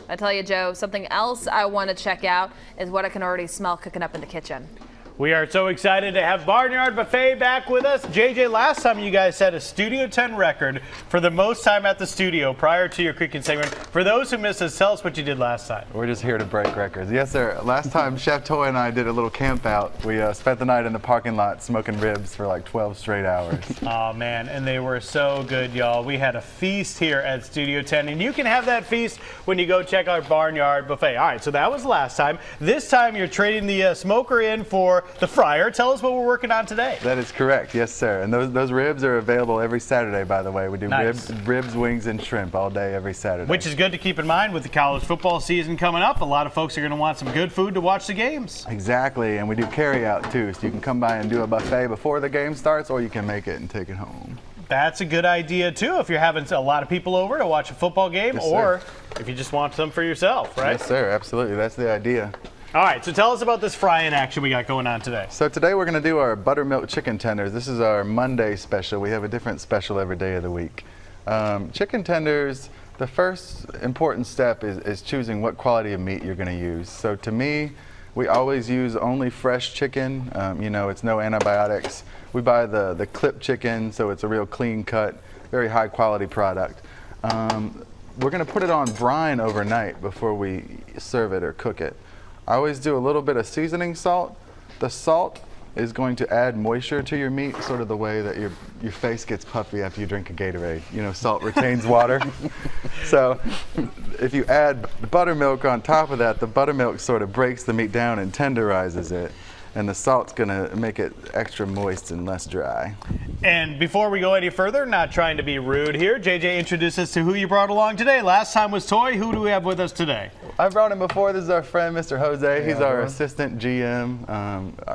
I tell you, Joe, something else I want to check out is what I can already smell cooking up in the kitchen. We are so excited to have Barnyard Buffet back with us. JJ, last time you guys set a Studio 10 record for the most time at the studio prior to your cooking segment. For those who missed us, tell us what you did last time. We're just here to break records. Yes, sir. Last time, Chef Toy and I did a little camp out. We spent the night in the parking lot smoking ribs for like 12 straight hours. Oh, man, and they were so good, y'all. We had a feast here at Studio 10, and you can have that feast when you go check out Barnyard Buffet. All right, so that was last time. This time, you're trading the smoker in for the fryer. Tell us what we're working on today. That is correct, yes sir. And those ribs are available every Saturday, by the way. We do ribs, wings, and shrimp all day, every Saturday. Which is good to keep in mind with the college football season coming up. A lot of folks are going to want some good food to watch the games. Exactly, and we do carry out too, so you can come by and do a buffet before the game starts, or you can make it and take it home. That's a good idea too if you're having a lot of people over to watch a football game, yes, or sir. If you just want some for yourself, right? Yes sir, absolutely. That's the idea. All right, so tell us about this fry-in action we got going on today. So today we're going to do our buttermilk chicken tenders. This is our Monday special. We have a different special every day of the week. Chicken tenders, the first important step is choosing what quality of meat you're going to use. So to me, we always use only fresh chicken. You know, it's no antibiotics. We buy the clip chicken, so it's a real clean cut, very high quality product. We're going to put it on brine overnight before we serve it or cook it. I always do a little bit of seasoning salt. The salt is going to add moisture to your meat, sort of the way that your face gets puffy after you drink a Gatorade. You know, salt retains water. So if you add buttermilk on top of that, the buttermilk sort of breaks the meat down and tenderizes it. And the salt's gonna make it extra moist and less dry. And before we go any further, not trying to be rude here, JJ, introduce us to who you brought along today. Last time was Toy. Who do we have with us today? I brought him before. This is our friend, Mr. Jose. He's our assistant GM.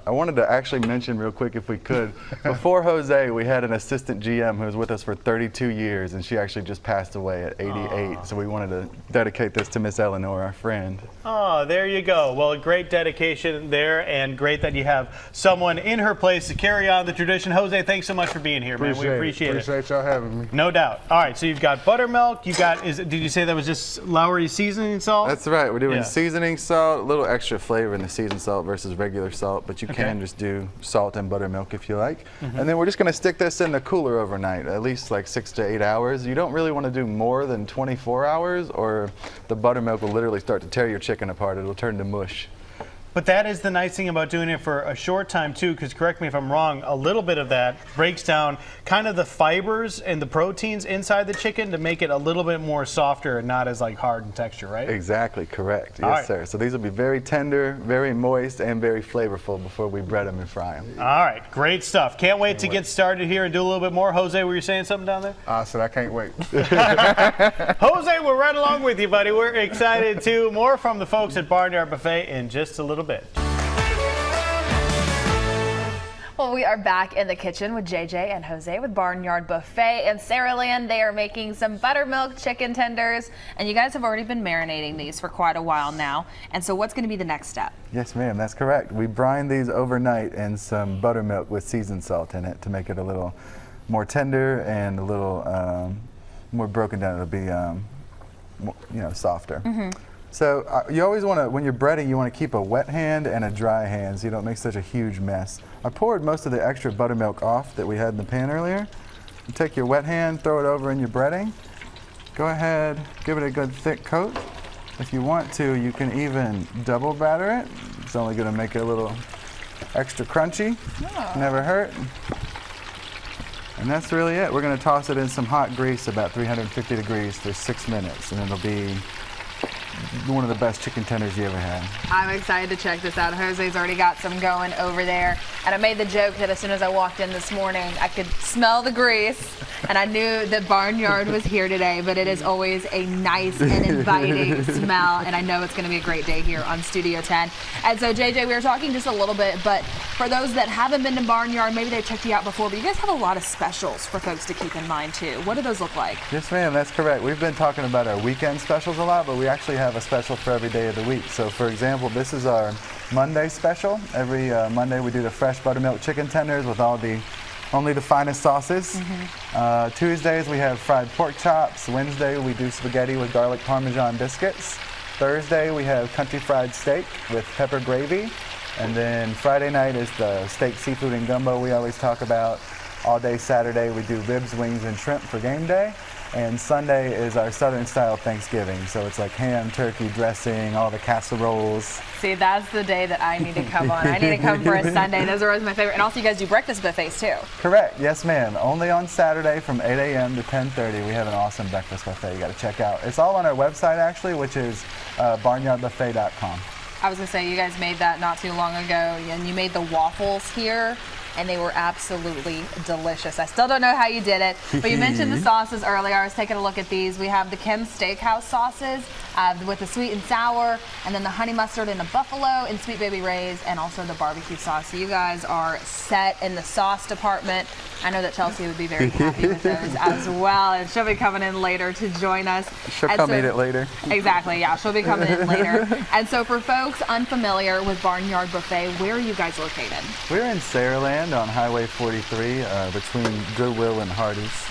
I wanted to actually mention real quick, if we could, before Jose, we had an assistant GM who was with us for 32 years, and she actually just passed away at 88. Aww. So we wanted to dedicate this to Miss Eleanor, our friend. Oh, there you go. Well, great dedication there, and great that you have someone in her place to carry on the tradition. Jose, thanks so much for being here, man. We appreciate it. Appreciate y'all having me. No doubt. All right, so you've got buttermilk. You got, did you say that was just Lowry seasoning salt? That's right. We're doing seasoning salt, a little extra flavor in the seasoned salt versus regular salt, but you can just do salt and buttermilk if you like. And then we're just going to stick this in the cooler overnight, at least like 6 to 8 hours. You don't really want to do more than 24 hours, or the buttermilk will literally start to tear your chicken apart. It'll turn to mush. But that is the nice thing about doing it for a short time too, because correct me if I'm wrong, a little bit of that breaks down kind of the fibers and the proteins inside the chicken to make it a little bit more softer and not as like hard in texture, right? Exactly, correct. Yes, sir. So these will be very tender, very moist, and very flavorful before we bread them and fry them. All right, great stuff. Can't wait to get started here and do a little bit more. Jose, were you saying something down there? I said I can't wait. Jose, we're right along with you, buddy. We're excited too. More from the folks at Barnyard Buffet in just a little bit. Well, we are back in the kitchen with JJ and Jose with Barnyard Buffet and Saraland. They are making some buttermilk chicken tenders, and you guys have already been marinating these for quite a while now. And so what's going to be the next step? Yes, ma'am, that's correct. We brine these overnight in some buttermilk with seasoned salt in it to make it a little more tender and a little more broken down. It'll be, you know, softer. So you always want to, when you're breading, you want to keep a wet hand and a dry hand so you don't make such a huge mess. I poured most of the extra buttermilk off that we had in the pan earlier. You take your wet hand, throw it over in your breading. Go ahead, give it a good thick coat. If you want to, you can even double batter it. It's only going to make it a little extra crunchy. Never hurt. And that's really it. We're going to toss it in some hot grease, about 350 degrees for 6 minutes, and it'll be one of the best chicken tenders you ever had. I'm excited to check this out. Jose's already got some going over there. And I made the joke that as soon as I walked in this morning, I could smell the grease. And I knew that Barnyard was here today, but it is always a nice and inviting smell. And I know it's going to be a great day here on Studio 10. And so, JJ, we were talking just a little bit, but for those that haven't been to Barnyard, maybe they've checked you out before, but you guys have a lot of specials for folks to keep in mind, too. What do those look like? Yes, ma'am, that's correct. We've been talking about our weekend specials a lot, but we actually have a special for every day of the week. So, for example, this is our Monday special. Every Monday we do the fresh buttermilk chicken tenders with only the finest sauces. Tuesdays we have fried pork chops. Wednesday we do spaghetti with garlic parmesan biscuits. Thursday we have country fried steak with pepper gravy. And then Friday night is the steak, seafood, and gumbo we always talk about. All day Saturday we do ribs, wings, and shrimp for game day. And Sunday is our Southern style Thanksgiving. So it's like ham, turkey, dressing, all the casseroles. See, that's the day that I need to come on. I need to come for a Sunday. Those are always my favorite. And also you guys do breakfast buffets too. Correct. Yes, ma'am. Only on Saturday from 8 a.m. to 10:30 we have an awesome breakfast buffet you got to check out. It's all on our website actually, which is barnyardbuffet.com. I was going to say, you guys made that not too long ago, and you made the waffles here, and they were absolutely delicious. I still don't know how you did it, but you mentioned the sauces earlier. I was taking a look at these. We have the Kim's Steakhouse sauces with the sweet and sour, and then the honey mustard and the buffalo and sweet baby rays, and also the barbecue sauce. So you guys are set in the sauce department. I know that Chelsea would be very happy with those as well, and she'll be coming in later to join us. She'll come eat it later. Exactly, yeah, she'll be coming in later. And so for folks unfamiliar with Barnyard Buffet, where are you guys located? We're in Saraland on Highway 43 between Goodwill and Hardee's.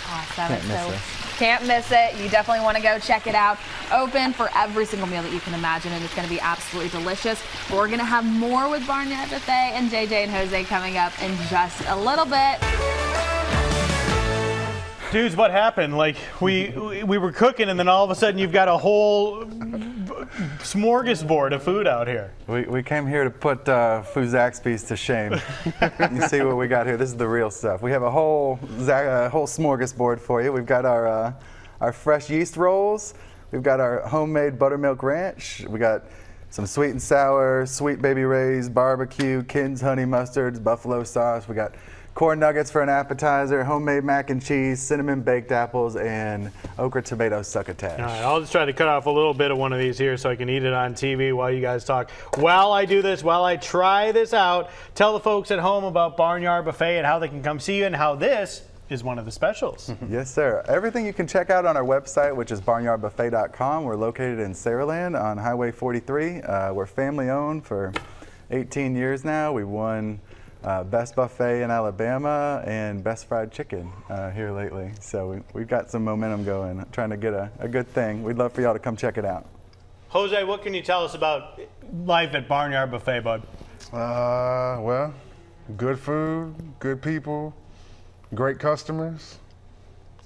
Awesome. Can't miss it. You definitely want to go check it out. Open for every single meal that you can imagine, and it's going to be absolutely delicious. But we're going to have more with Barnyard Buffet and JJ and Jose coming up in just a little bit. Dudes, what happened? Like, we were cooking, and then all of a sudden you've got a whole smorgasbord of food out here. We came here to put Zaxby's to shame. You see what we got here? This is the real stuff. We have a whole smorgasbord for you. We've got our fresh yeast rolls. We've got our homemade buttermilk ranch. We got some sweet and sour, sweet baby rays, barbecue, Kin's honey mustards, buffalo sauce. We got corn nuggets for an appetizer, homemade mac and cheese, cinnamon baked apples, and okra tomato succotash. All right, I'll just try to cut off a little bit of one of these here so I can eat it on TV while you guys talk. While I do this, while I try this out, tell the folks at home about Barnyard Buffet and how they can come see you and how this is one of the specials. Yes, sir. Everything you can check out on our website, which is barnyardbuffet.com. We're located in Saraland on Highway 43. We're family owned for 18 years now. We won Best Buffet in Alabama and Best Fried Chicken here lately. So we've got some momentum going, trying to get a good thing. We'd love for y'all to come check it out. Jose, what can you tell us about life at Barnyard Buffet, bud? Well, good food, good people, great customers.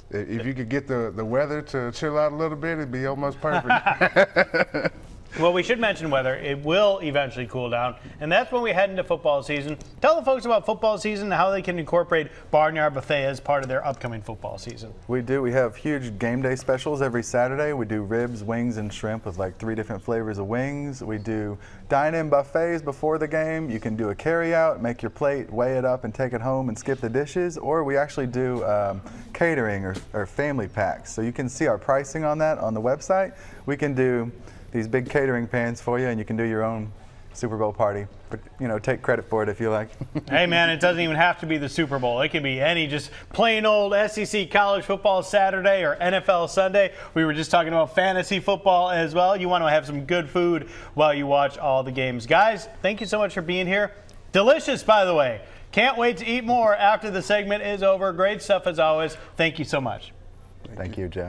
If you could get the weather to chill out a little bit, it'd be almost perfect. Well, we should mention weather. It will eventually cool down, and that's when we head into football season. Tell the folks about football season and how they can incorporate Barnyard Buffet as part of their upcoming football season. We do. We have huge game day specials every Saturday. We do ribs, wings, and shrimp with like 3 different flavors of wings. We do dine-in buffets before the game. You can do a carry-out, make your plate, weigh it up, and take it home and skip the dishes. Or we actually do catering or family packs. So you can see our pricing on that on the website. We can do these big catering pans for you, and you can do your own Super Bowl party. But, you know, take credit for it if you like. Hey, man, it doesn't even have to be the Super Bowl. It can be any just plain old SEC college football Saturday or NFL Sunday. We were just talking about fantasy football as well. You want to have some good food while you watch all the games. Guys, thank you so much for being here. Delicious, by the way. Can't wait to eat more after the segment is over. Great stuff as always. Thank you so much. Thank you, Joe.